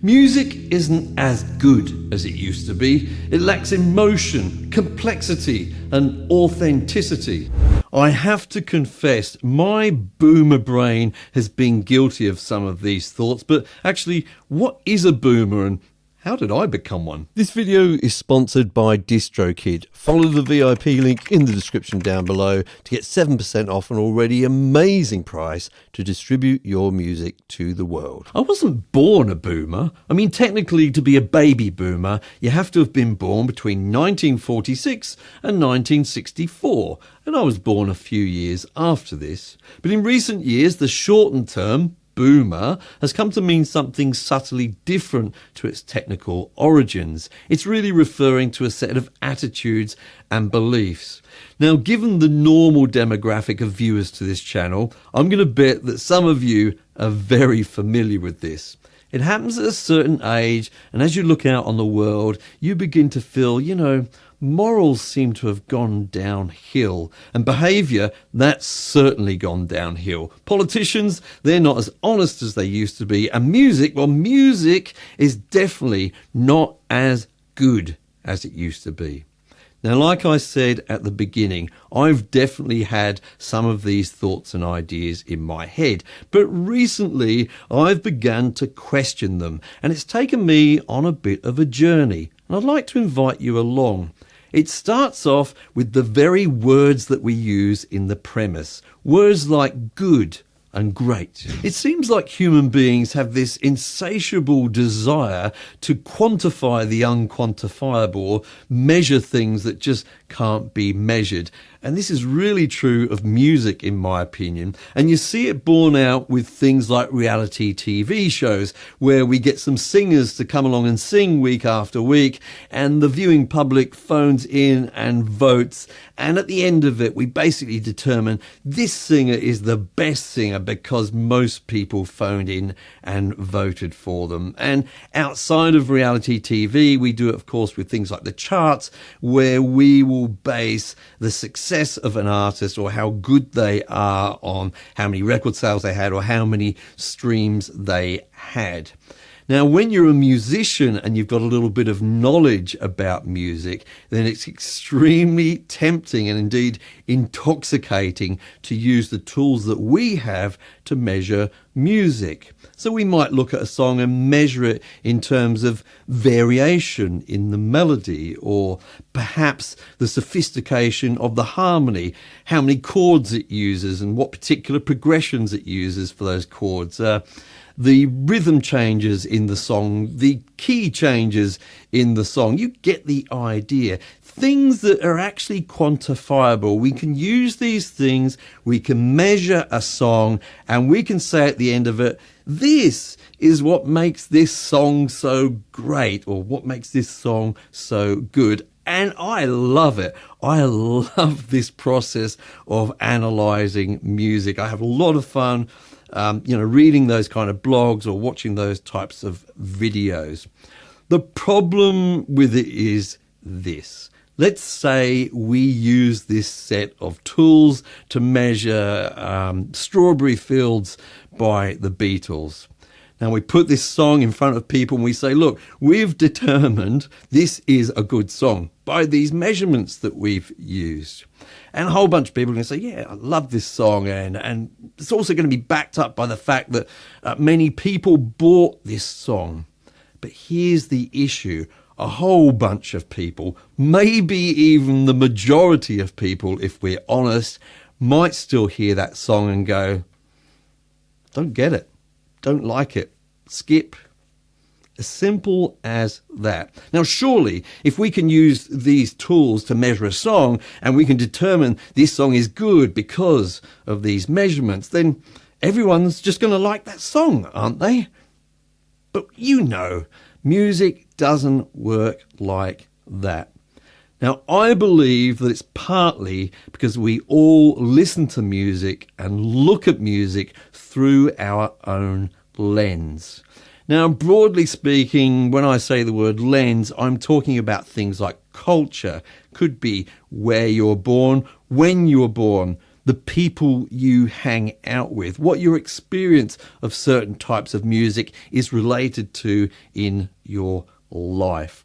Music isn't as good as it used to be. It lacks emotion, complexity, and authenticity. I have to confess, my boomer brain has been guilty of some of these thoughts, but actually, what is a boomer and how did I become one? This video is sponsored by DistroKid. Follow the VIP link in the description down below to get 7% off an already amazing price to distribute your music to the world. I wasn't born a boomer. I mean, technically, to be a baby boomer, you have to have been born between 1946 and 1964. And I was born a few years after this. But in recent years, the shortened term, boomer, has come to mean something subtly different to its technical origins. It's really referring to a set of attitudes and beliefs. Now, given the normal demographic of viewers to this channel, I'm going to bet that some of you are very familiar with this. It happens at a certain age, and as you look out on the world, you begin to feel, morals seem to have gone downhill, and behaviour, that's certainly gone downhill. Politicians, they're not as honest as they used to be, and music is definitely not as good as it used to be. Now, like I said at the beginning, I've definitely had some of these thoughts and ideas in my head, but recently I've begun to question them, and it's taken me on a bit of a journey, and I'd like to invite you along. It starts off with the very words that we use in the premise, words like good and great. It seems like human beings have this insatiable desire to quantify the unquantifiable, or measure things that just can't be measured. And this is really true of music, in my opinion. And you see it borne out with things like reality TV shows, where we get some singers to come along and sing week after week, and the viewing public phones in and votes. And at the end of it, we basically determine this singer is the best singer because most people phoned in and voted for them. And outside of reality TV, we do it, of course, with things like the charts, where we will base the success of an artist or how good they are on how many record sales they had or how many streams they had. Now, when you're a musician and you've got a little bit of knowledge about music, then it's extremely tempting and indeed intoxicating to use the tools that we have to measure music. So we might look at a song and measure it in terms of variation in the melody, or perhaps the sophistication of the harmony, how many chords it uses and what particular progressions it uses for those chords. The rhythm changes in the song, the key changes in the song. You get the idea. Things that are actually quantifiable. We can use these things, we can measure a song, and we can say at the end of it, this is what makes this song so great, or what makes this song so good. And I love it. I love this process of analysing music. I have a lot of fun reading those kind of blogs or watching those types of videos. The problem with it is this. Let's say we use this set of tools to measure Strawberry Fields by the Beatles. Now, we put this song in front of people and we say, look, we've determined this is a good song by these measurements that we've used. And a whole bunch of people are going to say, yeah, I love this song. And it's also going to be backed up by the fact that many people bought this song. But here's the issue. A whole bunch of people, maybe even the majority of people, if we're honest, might still hear that song and go, don't get it, don't like it, skip. As simple as that. Now, surely, if we can use these tools to measure a song and we can determine this song is good because of these measurements, then everyone's just going to like that song, aren't they? But music doesn't work like that. Now, I believe that it's partly because we all listen to music and look at music through our own lens. Now, broadly speaking, when I say the word lens, I'm talking about things like culture. Could be where you're born, when you were born, the people you hang out with, what your experience of certain types of music is related to in your life.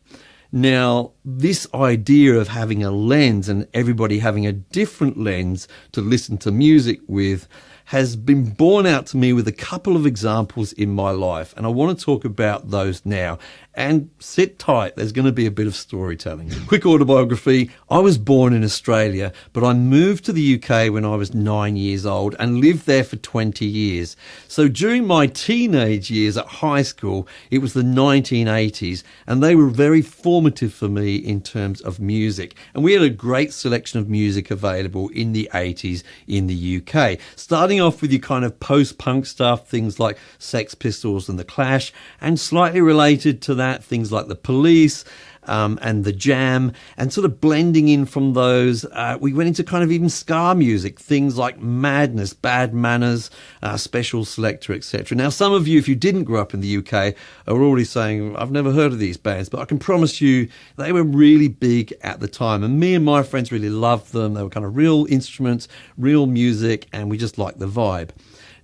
Now, this idea of having a lens and everybody having a different lens to listen to music with has been borne out to me with a couple of examples in my life, and I want to talk about those now. And sit tight, there's going to be a bit of storytelling. Quick autobiography. I was born in Australia, but I moved to the UK when I was 9 years old and lived there for 20 years. So during my teenage years at high school, it was the 1980s, and they were very formative for me in terms of music. And we had a great selection of music available in the 80s in the UK. Starting off with your kind of post-punk stuff, things like Sex Pistols and The Clash, and slightly related to that, things like The Police and The Jam, and sort of blending in from those, we went into kind of even ska music, things like Madness, Bad Manners, Special Selector, etc. Now, some of you, if you didn't grow up in the UK, are already saying, I've never heard of these bands, but I can promise you they were really big at the time, and me and my friends really loved them. They were kind of real instruments, real music, and we just liked the vibe.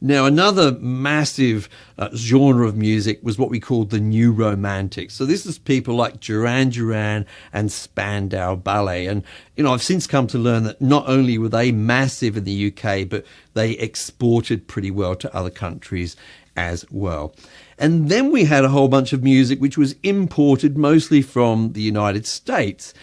Now, another massive genre of music was what we called the New Romantics. So this is people like Duran Duran and Spandau Ballet. And, you know, I've since come to learn that not only were they massive in the UK, but they exported pretty well to other countries as well. And then we had a whole bunch of music which was imported mostly from the United States.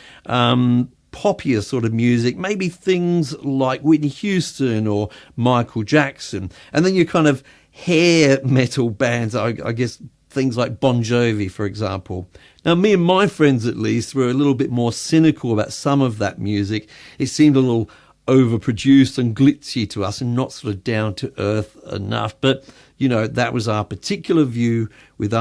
Poppier sort of music, maybe things like Whitney Houston or Michael Jackson. And then your kind of hair metal bands, I guess things like Bon Jovi, for example. Now, me and my friends, at least, were a little bit more cynical about some of that music. It seemed a little overproduced and glitzy to us and not sort of down to earth enough. But, you know, that was our particular view with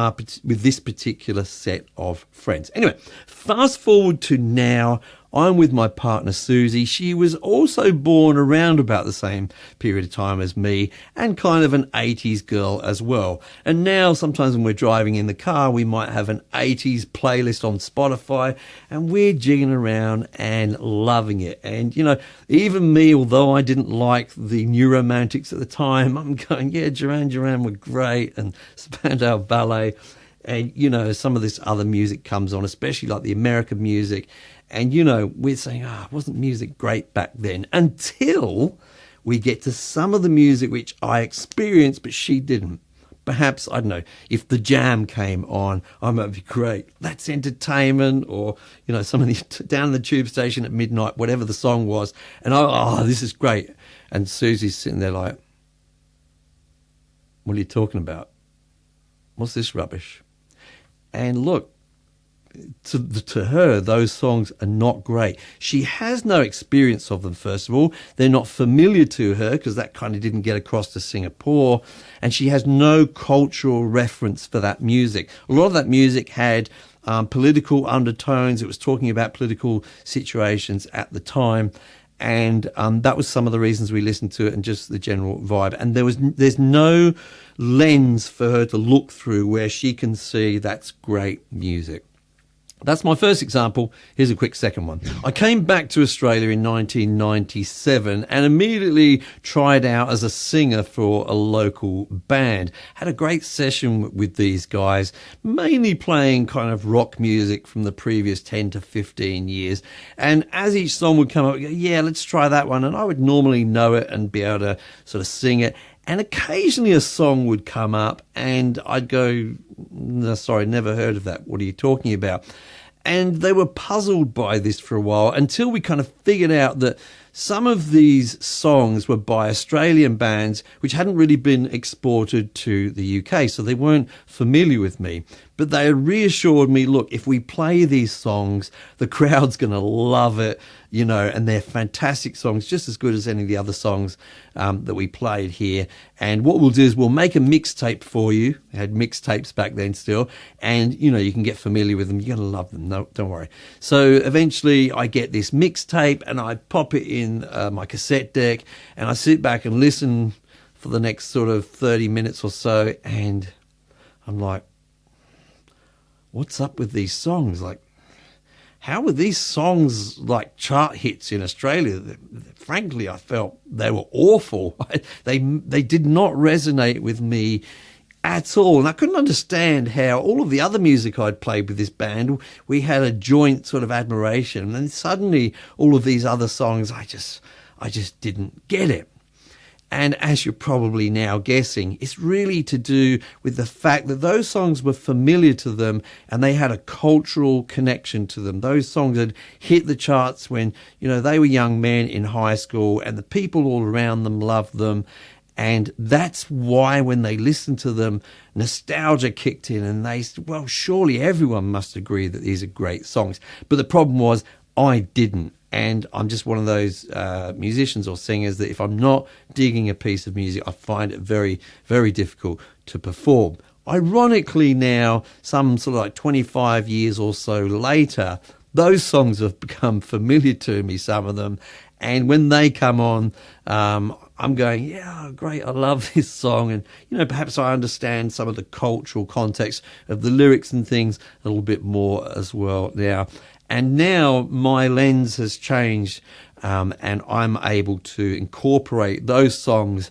this particular set of friends. Anyway, fast forward to now. I'm with my partner, Susie. She was also born around about the same period of time as me and kind of an 80s girl as well. And now sometimes when we're driving in the car, we might have an 80s playlist on Spotify and we're jigging around and loving it. And, you know, even me, although I didn't like the New Romantics at the time, I'm going, yeah, Duran Duran were great and Spandau Ballet. And, you know, some of this other music comes on, especially like the American music. And, you know, we're saying, wasn't music great back then? Until we get to some of the music which I experienced, but she didn't. Perhaps, I don't know, if The Jam came on, I might be great. That's entertainment. Or, you know, some of the down the tube station at midnight, whatever the song was. And this is great. And Susie's sitting there like, what are you talking about? What's this rubbish? And look, to her, those songs are not great. She has no experience of them, first of all. They're not familiar to her because that kind of didn't get across to Singapore. And she has no cultural reference for that music. A lot of that music had political undertones. It was talking about political situations at the time. And that was some of the reasons we listened to it and just the general vibe. And there's no lens for her to look through where she can see that's great music. That's my first example. Here's a quick second one. I came back to Australia in 1997 and immediately tried out as a singer for a local band. Had a great session with these guys, mainly playing kind of rock music from the previous 10 to 15 years. And as each song would come up, yeah, let's try that one. And I would normally know it and be able to sort of sing it. And occasionally a song would come up and I'd go, no, sorry, never heard of that. What are you talking about? And they were puzzled by this for a while until we kind of figured out that some of these songs were by Australian bands which hadn't really been exported to the UK, so they weren't familiar with me. But they reassured me, look, if we play these songs, the crowd's going to love it, you know, and they're fantastic songs, just as good as any of the other songs that we played here. And what we'll do is we'll make a mixtape for you. We had mixtapes back then still, and, you know, you can get familiar with them. You're going to love them. No, don't worry. So eventually I get this mixtape and I pop it in my cassette deck and I sit back and listen for the next sort of 30 minutes or so. And I'm like, what's up with these songs? Like, how were these songs like chart hits in Australia? Frankly, I felt they were awful. They did not resonate with me at all. And I couldn't understand how all of the other music I'd played with this band, we had a joint sort of admiration. And suddenly all of these other songs, I just didn't get it. And as you're probably now guessing, it's really to do with the fact that those songs were familiar to them and they had a cultural connection to them. Those songs had hit the charts when, they were young men in high school and the people all around them loved them. And that's why when they listened to them, nostalgia kicked in and they said, well, surely everyone must agree that these are great songs. But the problem was I didn't. And I'm just one of those musicians or singers that if I'm not digging a piece of music, I find it very, very difficult to perform. Ironically now, some sort of like 25 years or so later, those songs have become familiar to me, some of them. And when they come on, I'm going, yeah, great, I love this song. And, perhaps I understand some of the cultural context of the lyrics and things a little bit more as well now. And now my lens has changed and I'm able to incorporate those songs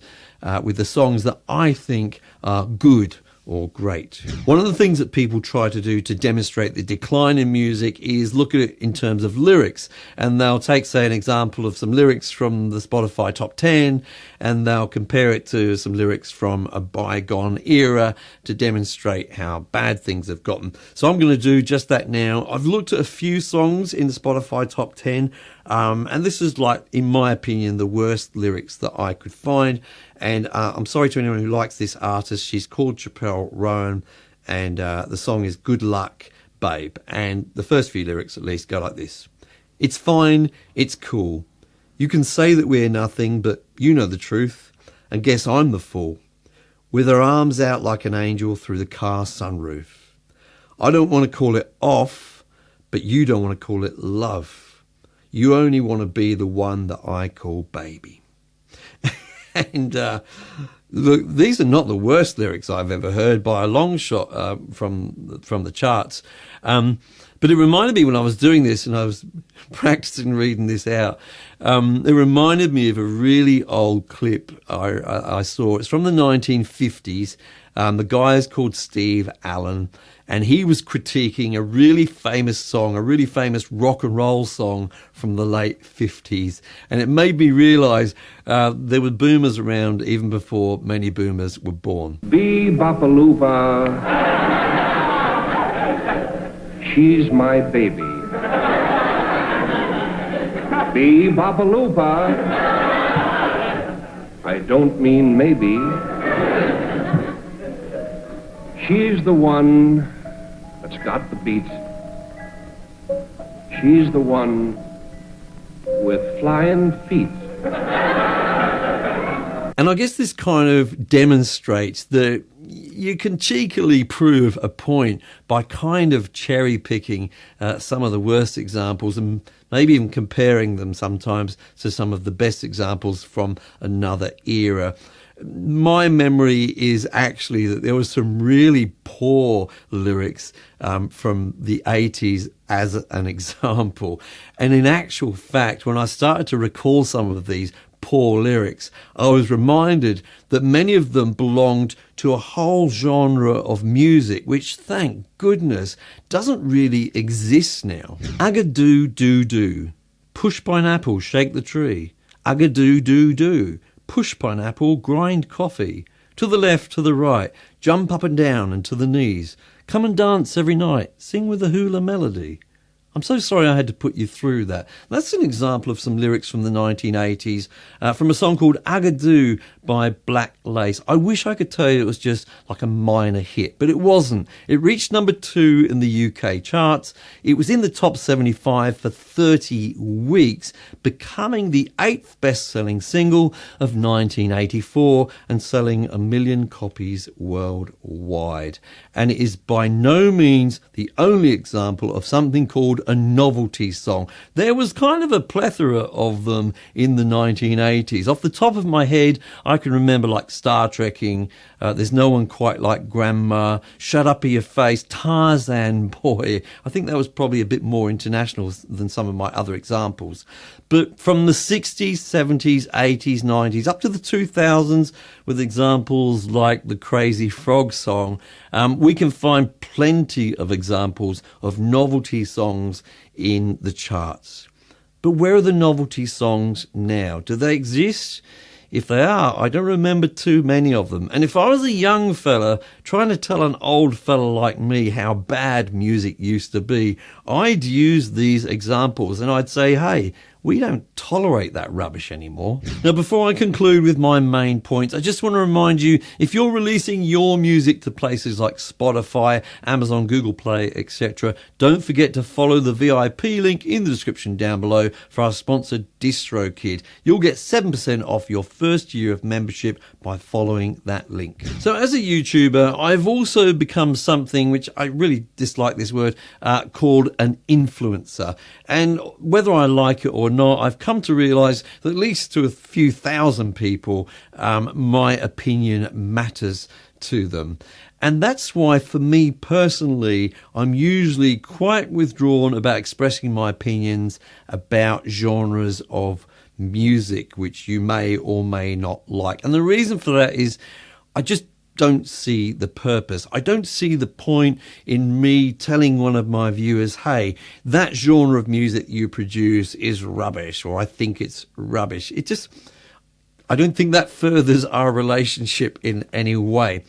with the songs that I think are good or great. One of the things that people try to do to demonstrate the decline in music is look at it in terms of lyrics. And they'll take, say, an example of some lyrics from the Spotify top 10, and they'll compare it to some lyrics from a bygone era to demonstrate how bad things have gotten. So I'm going to do just that now. I've looked at a few songs in the Spotify top 10, and this is, like, in my opinion, the worst lyrics that I could find. And I'm sorry to anyone who likes this artist. She's called Chappelle Roan, and the song is Good Luck, Babe. And the first few lyrics, at least, go like this. It's fine, it's cool. You can say that we're nothing, but you know the truth. And guess I'm the fool. With her arms out like an angel through the car sunroof. I don't want to call it off, but you don't want to call it love. You only want to be the one that I call baby. And look, these are not the worst lyrics I've ever heard by a long shot from the charts. But it reminded me when I was doing this and I was practicing reading this out, it reminded me of a really old clip I saw. It's from the 1950s. The guy is called Steve Allen, and he was critiquing a really famous song, a really famous rock and roll song from the late 50s. And it made me realise there were boomers around even before many boomers were born. Bee-bop-a-loo-ba, she's my baby. Bee-bop-a-loo-ba, I don't mean maybe. She's the one that's got the beat. She's the one with flying feet. And I guess this kind of demonstrates that you can cheekily prove a point by kind of cherry picking some of the worst examples and maybe even comparing them sometimes to some of the best examples from another era. My memory is actually that there was some really poor lyrics from the 80s as an example. And in actual fact, when I started to recall some of these poor lyrics, I was reminded that many of them belonged to a whole genre of music, which, thank goodness, doesn't really exist now. Agadoo doo doo, push pineapple, shake the tree. Agadoo doo doo, push pineapple, grind coffee. To the left, to the right, jump up and down and to the knees. Come and dance every night, sing with a hula melody. I'm so sorry I had to put you through that. That's an example of some lyrics from the 1980s, from a song called Agadoo by Black Lace. I wish I could tell you it was just like a minor hit, but it wasn't. It reached number 2 in the UK charts. It was in the top 75 for 30 weeks, becoming the 8th best-selling single of 1984 and selling 1 million copies worldwide. And it is by no means the only example of something called a novelty song. There was kind of a plethora of them in the 1980s. Off the top of my head, I can remember like Star Trekking, There's No One Quite Like Grandma, Shut Up Your Face, Tarzan Boy. I think that was probably a bit more international than some of my other examples. But from the 60s, 70s, 80s, 90s, up to the 2000s, with examples like the Crazy Frog song, we can find plenty of examples of novelty songs in the charts. But where are the novelty songs now? Do they exist? If they are, I don't remember too many of them. And if I was a young fella trying to tell an old fella like me how bad music used to be, I'd use these examples and I'd say, hey, we don't tolerate that rubbish anymore. Now, before I conclude with my main points, I just want to remind you, if you're releasing your music to places like Spotify, Amazon, Google Play, etc., don't forget to follow the VIP link in the description down below for our sponsor DistroKid. You'll get 7% off your first year of membership by following that link. So as a YouTuber, I've also become something, which I really dislike this word, called an influencer. And whether I like it or not, I've come to realize that at least to a few thousand people, my opinion matters to them. And that's why, for me personally, I'm usually quite withdrawn about expressing my opinions about genres of music, which you may or may not like. And the reason for that is I just don't see the purpose. I don't see the point in me telling one of my viewers, hey, that genre of music you produce is rubbish, or I think it's rubbish. I don't think that furthers our relationship in any way.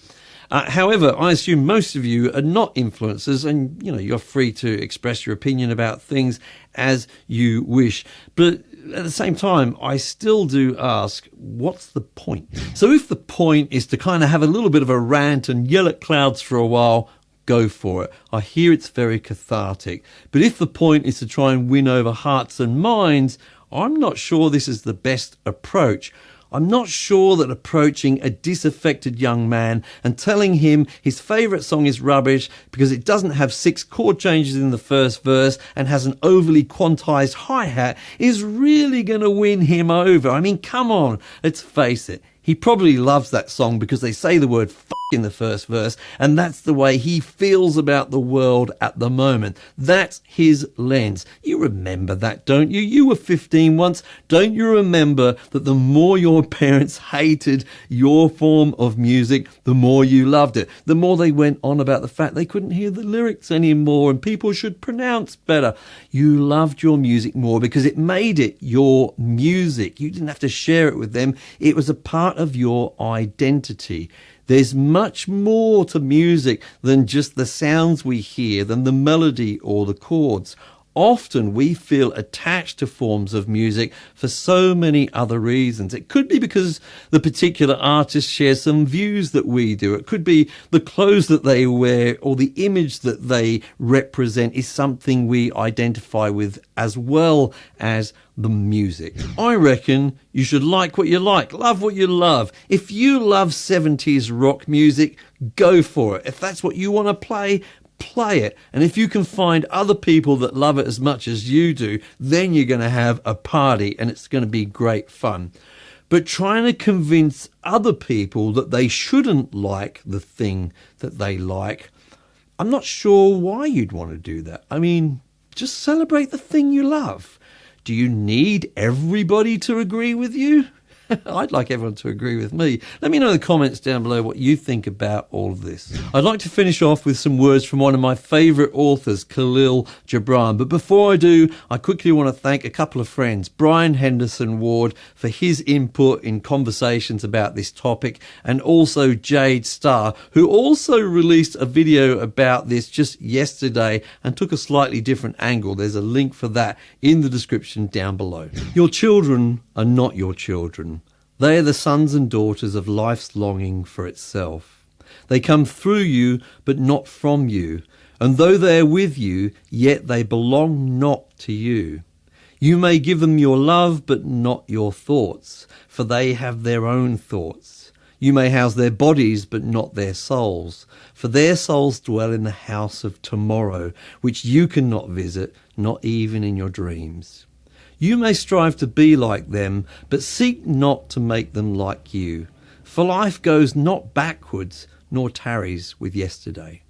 However, I assume most of you are not influencers, and you're free to express your opinion about things as you wish. But at the same time, I still do ask, what's the point? So if the point is to kind of have a little bit of a rant and yell at clouds for a while, go for it. I hear it's very cathartic. But if the point is to try and win over hearts and minds, I'm not sure this is the best approach. I'm not sure that approaching a disaffected young man and telling him his favourite song is rubbish because it doesn't have 6 chord changes in the first verse and has an overly quantized hi-hat is really going to win him over. I mean, come on, let's face it. He probably loves that song because they say the word f*** in the first verse, and that's the way he feels about the world at the moment. That's his lens. You remember that, don't you? You were 15 once. Don't you remember that the more your parents hated your form of music, the more you loved it? The more they went on about the fact they couldn't hear the lyrics anymore and people should pronounce better. You loved your music more because it made it your music. You didn't have to share it with them. It was a part of your identity. There's much more to music than just the sounds we hear, than the melody or the chords. Often we feel attached to forms of music for so many other reasons. It could be because the particular artist shares some views that we do. It could be the clothes that they wear or the image that they represent is something we identify with, as well as the music. I reckon you should like what you like, love what you love. If you love 70s rock music, go for it. If that's what you want to play it. And if you can find other people that love it as much as you do, then you're going to have a party and it's going to be great fun. But trying to convince other people that they shouldn't like the thing that they like, I'm not sure why you'd want to do that. I mean, just celebrate the thing you love. Do you need everybody to agree with you? I'd like everyone to agree with me. Let me know in the comments down below what you think about all of this. I'd like to finish off with some words from one of my favourite authors, Khalil Gibran. But before I do, I quickly want to thank a couple of friends, Brian Henderson Ward for his input in conversations about this topic, and also Jade Starr, who also released a video about this just yesterday and took a slightly different angle. There's a link for that in the description down below. Your children are not your children. They are the sons and daughters of life's longing for itself. They come through you, but not from you. And though they are with you, yet they belong not to you. You may give them your love, but not your thoughts, for they have their own thoughts. You may house their bodies, but not their souls, for their souls dwell in the house of tomorrow, which you cannot visit, not even in your dreams. You may strive to be like them, but seek not to make them like you, for life goes not backwards, nor tarries with yesterday.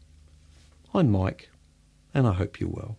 I'm Mike, and I hope you're well.